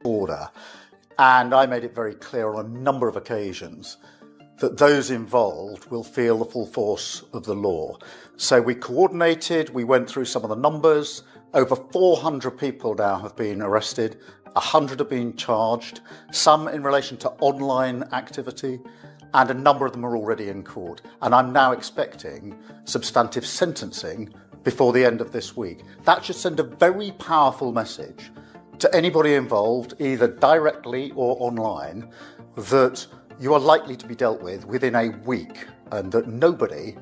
order. And I made it very clear on a number of occasions that those involved will feel the full force of the law. So we coordinated, we went through some of the numbers. Over 400 people now have been arrested, 100 have been charged, some in relation to online activity, and a number of them are already in court. And I'm now expecting substantive sentencing before the end of this week. That should send a very powerful message to anybody involved, either directly or online, that you are likely to be dealt with within a week, and that nobody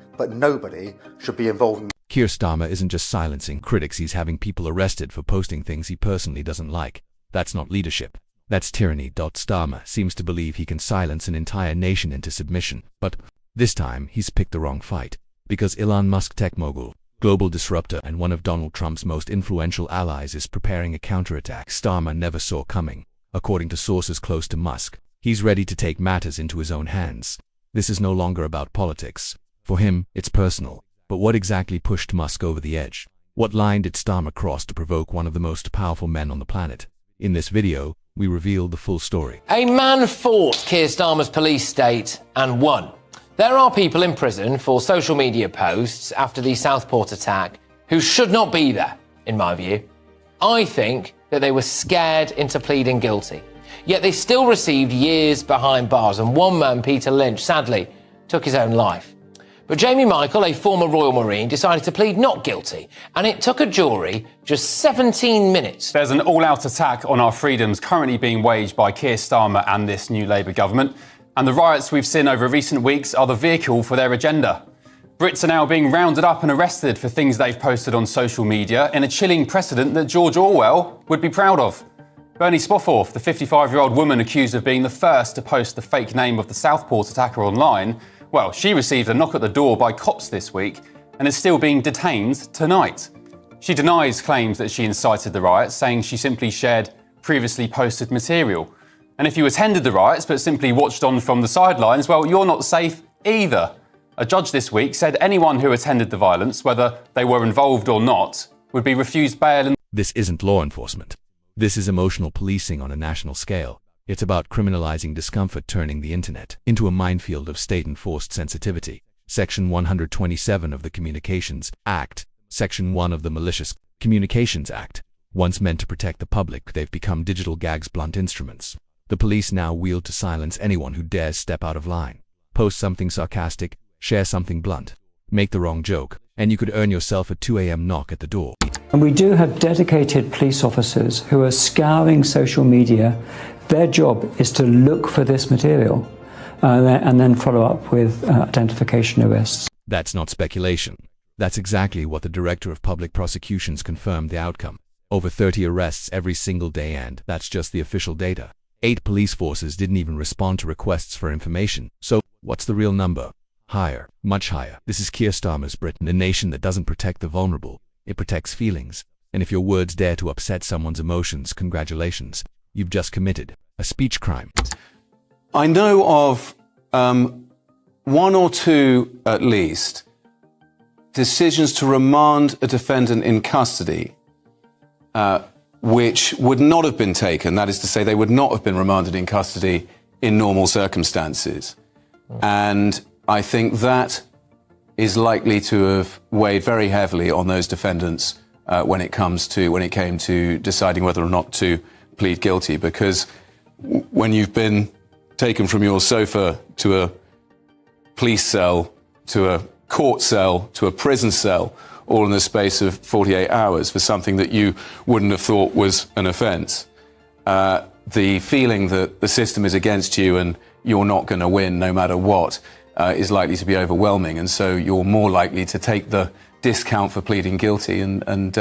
should be involved in. Keir Starmer isn't just silencing critics, he's having people arrested for posting things he personally doesn't like. That's not leadership. That's tyranny. Starmer seems to believe he can silence an entire nation into submission. But this time he's picked the wrong fight. Because Elon Musk, tech mogul, global disruptor, and one of Donald Trump's most influential allies, is preparing a counterattack Starmer never saw coming. According to sources close to Musk, he's ready to take matters into his own hands. This is no longer about politics. For him, it's personal. But what exactly pushed Musk over the edge? What line did Starmer cross to provoke one of the most powerful men on the planet? In this video, we reveal the full story. A man fought Keir Starmer's police state and won. There are people in prison for social media posts after the Southport attack who should not be there, in my view. I think that they were scared into pleading guilty. Yet they still received years behind bars, and one man, Peter Lynch, sadly took his own life. But Jamie Michael, a former Royal Marine, decided to plead not guilty, and it took a jury just 17 minutes. There's an all-out attack on our freedoms currently being waged by Keir Starmer and this new Labour government, and the riots we've seen over recent weeks are the vehicle for their agenda. Brits are now being rounded up and arrested for things they've posted on social media in a chilling precedent that George Orwell would be proud of. Bernie Spofforth, the 55-year-old woman accused of being the first to post the fake name of the Southport attacker online, well, she received a knock at the door by cops this week and is still being detained tonight. She denies claims that she incited the riots, saying she simply shared previously posted material. And if you attended the riots but simply watched on from the sidelines, well, you're not safe either. A judge this week said anyone who attended the violence, whether they were involved or not, would be refused bail. This isn't law enforcement. This is emotional policing on a national scale. It's about criminalizing discomfort, turning the internet into a minefield of state-enforced sensitivity. Section 127 of the Communications Act, Section 1 of the Malicious Communications Act. Once meant to protect the public, they've become digital gags, blunt instruments. The police now wield to silence anyone who dares step out of line. Post something sarcastic, share something blunt, make the wrong joke, and you could earn yourself a 2 a.m. knock at the door. And we do have dedicated police officers who are scouring social media. Their job is to look for this material and then follow up with identification arrests. That's not speculation. That's exactly what the Director of Public Prosecutions confirmed the outcome. Over 30 arrests every single day, and that's just the official data. 8 police forces didn't even respond to requests for information. So, what's the real number? Higher, much higher. This is Keir Starmer's Britain, a nation that doesn't protect the vulnerable. It protects feelings. And if your words dare to upset someone's emotions, congratulations. You've just committed a speech crime. I know of one or two, at least, decisions to remand a defendant in custody which would not have been taken. That is to say, they would not have been remanded in custody in normal circumstances. And I think that is likely to have weighed very heavily on those defendants when it came to deciding whether or not to plead guilty, because when you've been taken from your sofa to a police cell, to a court cell, to a prison cell, all in the space of 48 hours for something that you wouldn't have thought was an offence, the feeling that the system is against you and you're not going to win no matter what is likely to be overwhelming. And so you're more likely to take the discount for pleading guilty and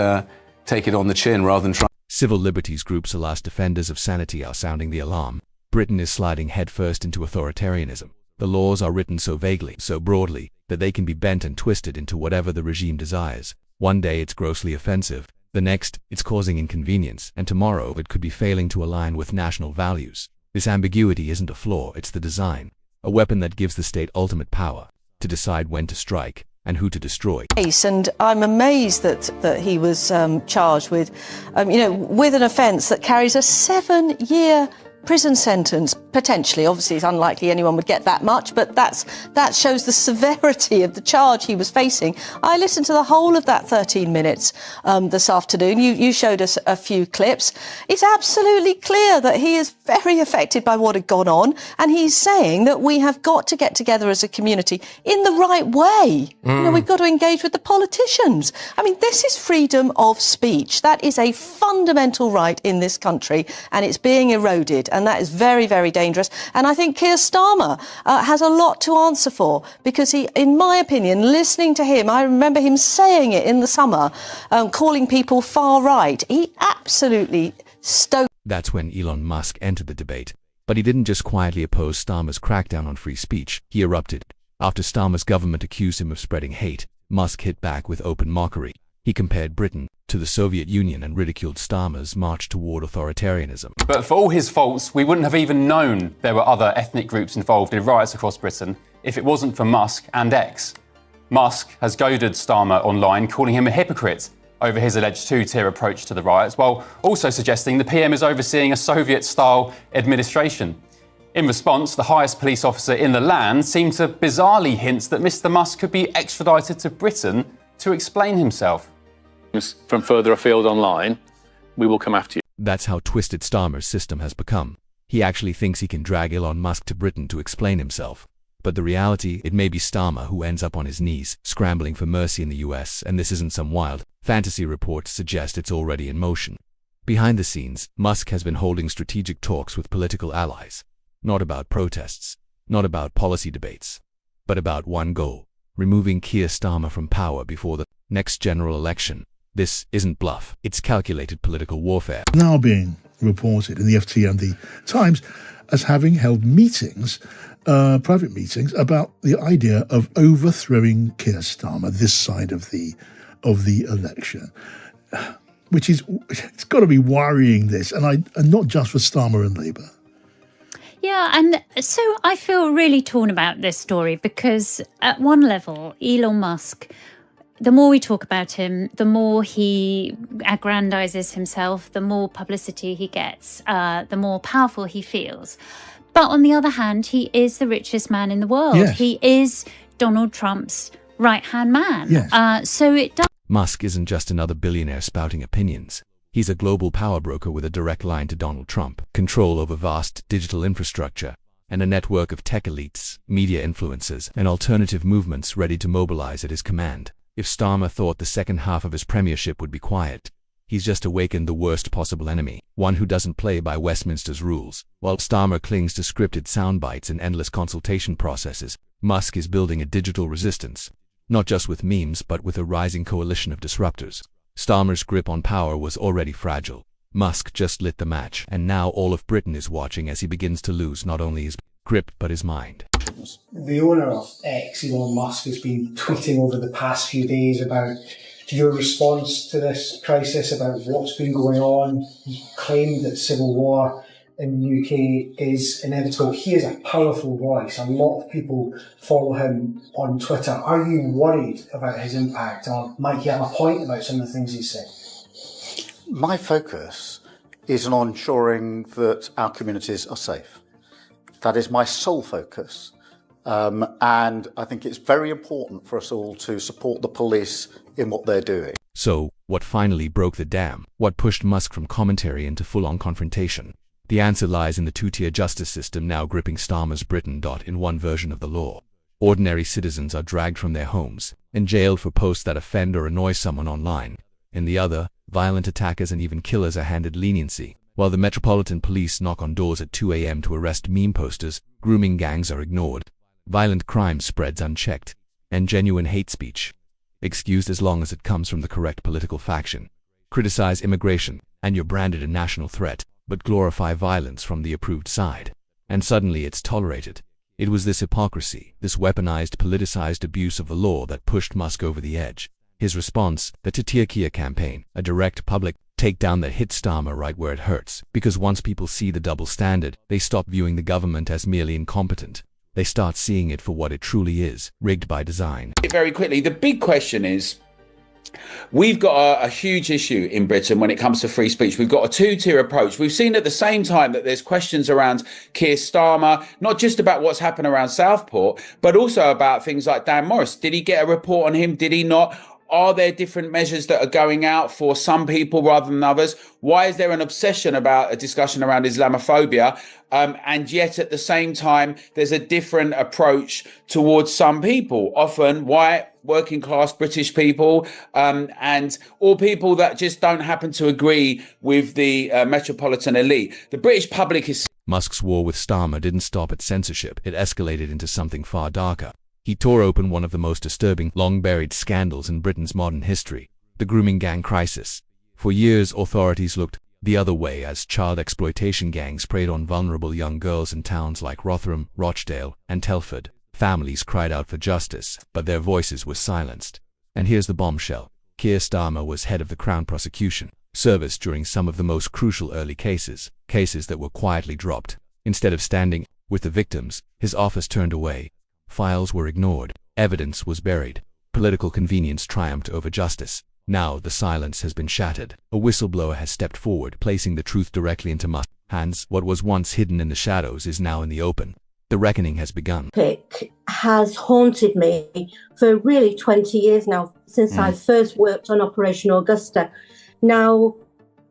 take it on the chin rather than try. Civil liberties groups, the last defenders of sanity, are sounding the alarm. Britain is sliding headfirst into authoritarianism. The laws are written so vaguely, so broadly, that they can be bent and twisted into whatever the regime desires. One day it's grossly offensive, the next it's causing inconvenience, and tomorrow it could be failing to align with national values. This ambiguity isn't a flaw, it's the design. A weapon that gives the state ultimate power to decide when to strike and who to destroy. And I'm amazed that he was charged with, with an offence that carries a 7-year prison sentence, potentially. Obviously, it's unlikely anyone would get that much, but that shows the severity of the charge he was facing. I listened to the whole of that 13 minutes this afternoon. You showed us a few clips. It's absolutely clear that he is very affected by what had gone on, and he's saying that we have got to get together as a community in the right way. We've got to engage with the politicians. I mean, this is freedom of speech. That is a fundamental right in this country, and it's being eroded. And that is very, very dangerous. And I think Keir Starmer has a lot to answer for, because he, in my opinion, listening to him, I remember him saying it in the summer, calling people far right. He absolutely stoked. That's when Elon Musk entered the debate. But he didn't just quietly oppose Starmer's crackdown on free speech. He erupted. After Starmer's government accused him of spreading hate, Musk hit back with open mockery. He compared Britain to the Soviet Union and ridiculed Starmer's march toward authoritarianism. But for all his faults, we wouldn't have even known there were other ethnic groups involved in riots across Britain if it wasn't for Musk and X. Musk has goaded Starmer online, calling him a hypocrite over his alleged two-tier approach to the riots, while also suggesting the PM is overseeing a Soviet-style administration. In response, the highest police officer in the land seemed to bizarrely hint that Mr. Musk could be extradited to Britain to explain himself. From further afield online, we will come after you. That's how twisted Starmer's system has become. He actually thinks he can drag Elon Musk to Britain to explain himself. But the reality, it may be Starmer who ends up on his knees, scrambling for mercy in the US, and this isn't some wild fantasy reports suggest it's already in motion. Behind the scenes, Musk has been holding strategic talks with political allies. Not about protests, not about policy debates, but about one goal: removing Keir Starmer from power before the next general election. This isn't bluff, it's calculated political warfare. Now being reported in the FT and the Times as having held meetings, private meetings, about the idea of overthrowing Keir Starmer this side of the election, which is, it's got to be worrying, this, and not just for Starmer and Labour. Yeah, and so I feel really torn about this story, because at one level, Elon Musk, the more we talk about him, the more he aggrandizes himself, the more publicity he gets, the more powerful he feels. But on the other hand, he is the richest man in the world. Yes. He is Donald Trump's right-hand man. Yes. So it does. Musk isn't just another billionaire spouting opinions. He's a global power broker with a direct line to Donald Trump, control over vast digital infrastructure, and a network of tech elites, media influencers, and alternative movements ready to mobilize at his command. If Starmer thought the second half of his premiership would be quiet, he's just awakened the worst possible enemy, one who doesn't play by Westminster's rules. While Starmer clings to scripted soundbites and endless consultation processes, Musk is building a digital resistance, not just with memes but with a rising coalition of disruptors. Starmer's grip on power was already fragile. Musk just lit the match, and now all of Britain is watching as he begins to lose not only his grip but his mind. The owner of X, Elon Musk, has been tweeting over the past few days about your response to this crisis, about what's been going on. He claimed that civil war in the UK is inevitable. He is a powerful voice. A lot of people follow him on Twitter. Are you worried about his impact, or might he have a point about some of the things he's saying? My focus is on ensuring that our communities are safe. That is my sole focus. And I think it's very important for us all to support the police in what they're doing. So, what finally broke the dam? What pushed Musk from commentary into full-on confrontation? The answer lies in the two-tier justice system now gripping Starmer's Britain. In one version of the law, ordinary citizens are dragged from their homes and jailed for posts that offend or annoy someone online. In the other, violent attackers and even killers are handed leniency. While the Metropolitan Police knock on doors at 2 a.m. to arrest meme posters, grooming gangs are ignored. Violent crime spreads unchecked, and genuine hate speech, excused as long as it comes from the correct political faction. Criticize immigration, and you're branded a national threat, but glorify violence from the approved side, and suddenly it's tolerated. It was this hypocrisy, this weaponized, politicized abuse of the law that pushed Musk over the edge. His response, the Keir campaign, a direct public takedown that hit Starmer right where it hurts, because once people see the double standard, they stop viewing the government as merely incompetent. they start seeing it for what it truly is, rigged by design. Very quickly, the big question is, we've got a huge issue in Britain when it comes to free speech. We've got a two-tier approach. We've seen at the same time that there's questions around Keir Starmer, not just about what's happened around Southport, but also about things like Dan Morris. Did he get a report on him? Did he not? Are there different measures that are going out for some people rather than others? Why is there an obsession about a discussion around Islamophobia? And yet at the same time, there's a different approach towards some people, often white, working class British people, or people that just don't happen to agree with the metropolitan elite. The British public is... Musk's war with Starmer didn't stop at censorship. It escalated into something far darker. He tore open one of the most disturbing, long-buried scandals in Britain's modern history, the grooming gang crisis. For years, authorities looked the other way as child exploitation gangs preyed on vulnerable young girls in towns like Rotherham, Rochdale, and Telford. Families cried out for justice, but their voices were silenced. And here's the bombshell. Keir Starmer was head of the Crown Prosecution Service during some of the most crucial early cases that were quietly dropped. Instead of standing with the victims, his office turned away. Files were ignored. Evidence was buried. Political convenience triumphed over justice. Now the silence has been shattered. A whistleblower has stepped forward, placing the truth directly into Musk's hands. What was once hidden in the shadows is now in the open. The reckoning has begun. Topic has haunted me for really 20 years now, since I first worked on Operation Augusta. Now,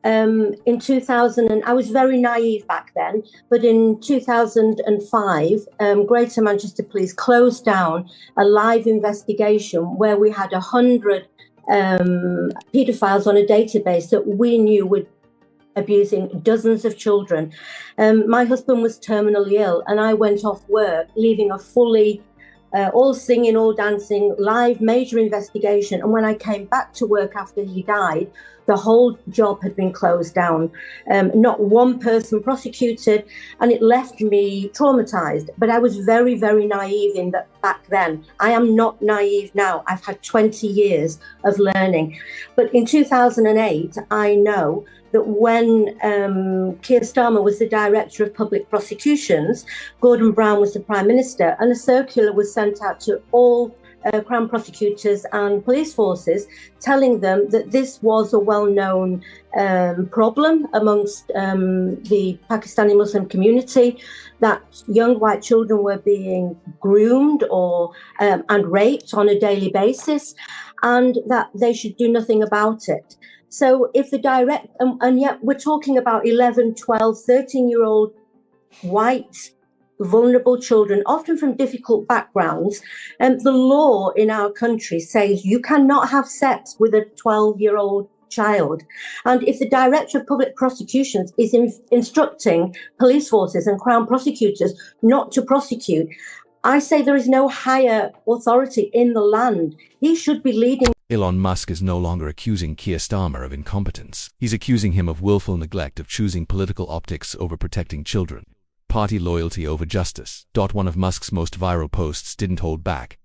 in 2000, I was very naive back then, but in 2005, Greater Manchester Police closed down a live investigation where we had 100 paedophiles on a database that we knew were abusing dozens of children. My husband was terminally ill, and I went off work, leaving a fully all singing, all dancing, live major investigation. And when I came back to work after he died, the whole job had been closed down. Not one person prosecuted, and it left me traumatized. But I was very, very naive in that back then. I am not naive now. I've had 20 years of learning. But in 2008, I know that when Keir Starmer was the Director of Public Prosecutions, Gordon Brown was the Prime Minister, and a circular was sent out to all Crown prosecutors and police forces, telling them that this was a well-known problem amongst the Pakistani Muslim community, that young white children were being groomed or and raped on a daily basis, and that they should do nothing about it. So if the and yet we're talking about 11, 12, 13-year-old white vulnerable children, often from difficult backgrounds, and the law in our country says you cannot have sex with a 12-year-old child. And if the Director of Public Prosecutions is instructing police forces and Crown prosecutors not to prosecute, I say there is no higher authority in the land. He should be leading. Elon Musk is no longer accusing Keir Starmer of incompetence. He's accusing him of willful neglect, of choosing political optics over protecting children, party loyalty over justice. One of Musk's most viral posts didn't hold back.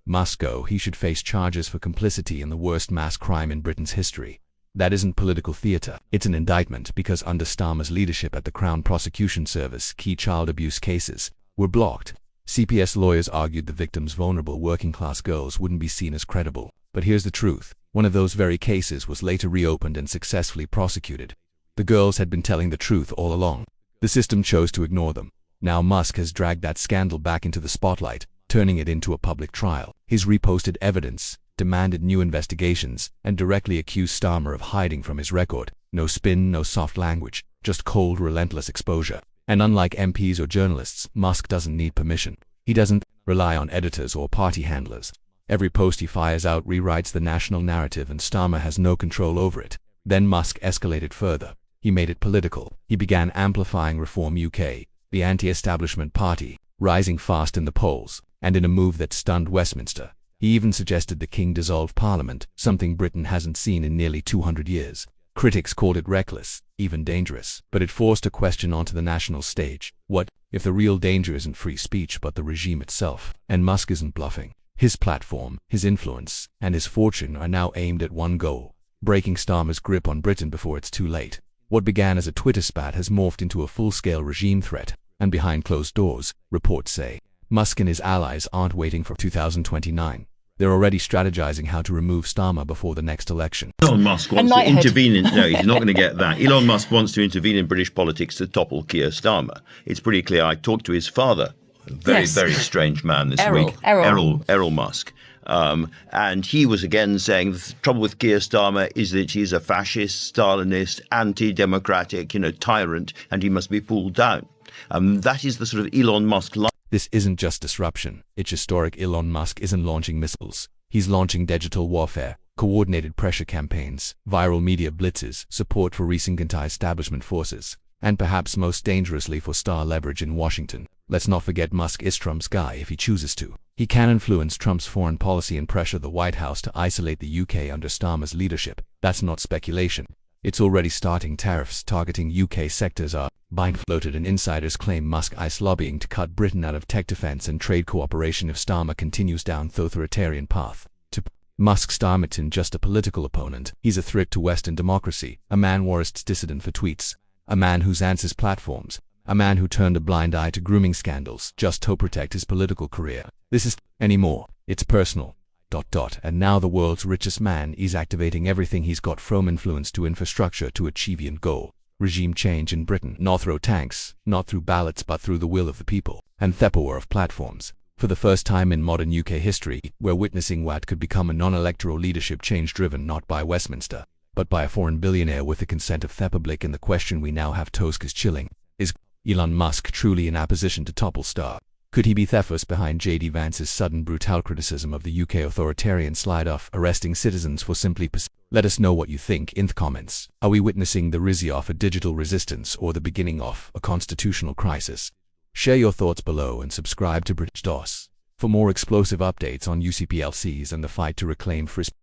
Musk go, he should face charges for complicity in the worst mass crime in Britain's history. That isn't political theatre. It's an indictment, because under Starmer's leadership at the Crown Prosecution Service, key child abuse cases were blocked. CPS lawyers argued the victims, vulnerable working-class girls, wouldn't be seen as credible. But here's the truth. One of those very cases was later reopened and successfully prosecuted. The girls had been telling the truth all along. The system chose to ignore them. Now Musk has dragged that scandal back into the spotlight, turning it into a public trial. He's reposted evidence, demanded new investigations, and directly accused Starmer of hiding from his record. No spin, no soft language, just cold, relentless exposure. And unlike MPs or journalists, Musk doesn't need permission. He doesn't rely on editors or party handlers. Every post he fires out rewrites the national narrative, and Starmer has no control over it. Then Musk escalated further. He made it political. He began amplifying Reform UK, the anti-establishment party, rising fast in the polls, and in a move that stunned Westminster, he even suggested the King dissolve Parliament, something Britain hasn't seen in nearly 200 years. Critics called it reckless, even dangerous, but it forced a question onto the national stage. What if the real danger isn't free speech but the regime itself? And Musk isn't bluffing. His platform, his influence, and his fortune are now aimed at one goal: breaking Starmer's grip on Britain before it's too late. What began as a Twitter spat has morphed into a full-scale regime threat, and behind closed doors, reports say, Musk and his allies aren't waiting for 2029. They're already strategizing how to remove Starmer before the next election. Elon Musk wants to intervene in... No, he's not going to get that. Elon Musk wants to intervene in British politics to topple Keir Starmer. It's pretty clear. I talked to his father, a very strange man this week. Errol Musk. And he was again saying the trouble with Keir Starmer is that he's a fascist, Stalinist, anti-democratic, tyrant, and he must be pulled down. That is the sort of Elon Musk line. This isn't just disruption. It's historic. Elon Musk isn't launching missiles. He's launching digital warfare, coordinated pressure campaigns, viral media blitzes, support for recent anti-establishment forces, and perhaps most dangerously for star leverage in Washington. Let's not forget Musk is Trump's guy if he chooses to. He can influence Trump's foreign policy and pressure the White House to isolate the UK under Starmer's leadership. That's not speculation. It's already starting. Tariffs targeting UK sectors are being floated, and insiders claim Musk is lobbying to cut Britain out of tech defense and trade cooperation if Starmer continues down the authoritarian path. To Musk, Starmer isn't just a political opponent. He's a threat to Western democracy, a man worst's dissident for tweets, a man who answers platforms, a man who turned a blind eye to grooming scandals just to protect his political career. This is anymore. It's personal. And now the world's richest man is activating everything he's got, from influence to infrastructure, to achieve an goal. Regime change in Britain, not through tanks, not through ballots, but through the will of the people, and the power of platforms. For the first time in modern UK history, we're witnessing what could become a non-electoral leadership change driven not by Westminster, but by a foreign billionaire with the consent of the public. And the question we now have to ask is chilling. Is Elon Musk truly in a position to topple Starmer? Could he be the force behind J.D. Vance's sudden brutal criticism of the UK authoritarian slide-off, arresting citizens for simply Let us know what you think in the comments. Are we witnessing the rise of a digital resistance or the beginning of a constitutional crisis? Share your thoughts below and subscribe to British DOS for more explosive updates on UCPLCs and the fight to reclaim free